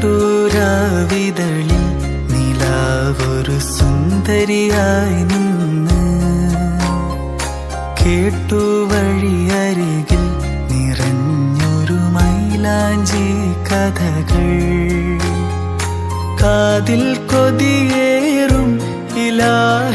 കണ്ടൂരാവിതളിൽ നിലാവൊരു സുന്ദരിയായി നിന്ന്. കേട്ടു വഴിയരികിൽ നിറഞ്ഞൊരു മൈലാഞ്ചി കഥകൾ. കാതിൽ കൊതിയേറും ഇലാ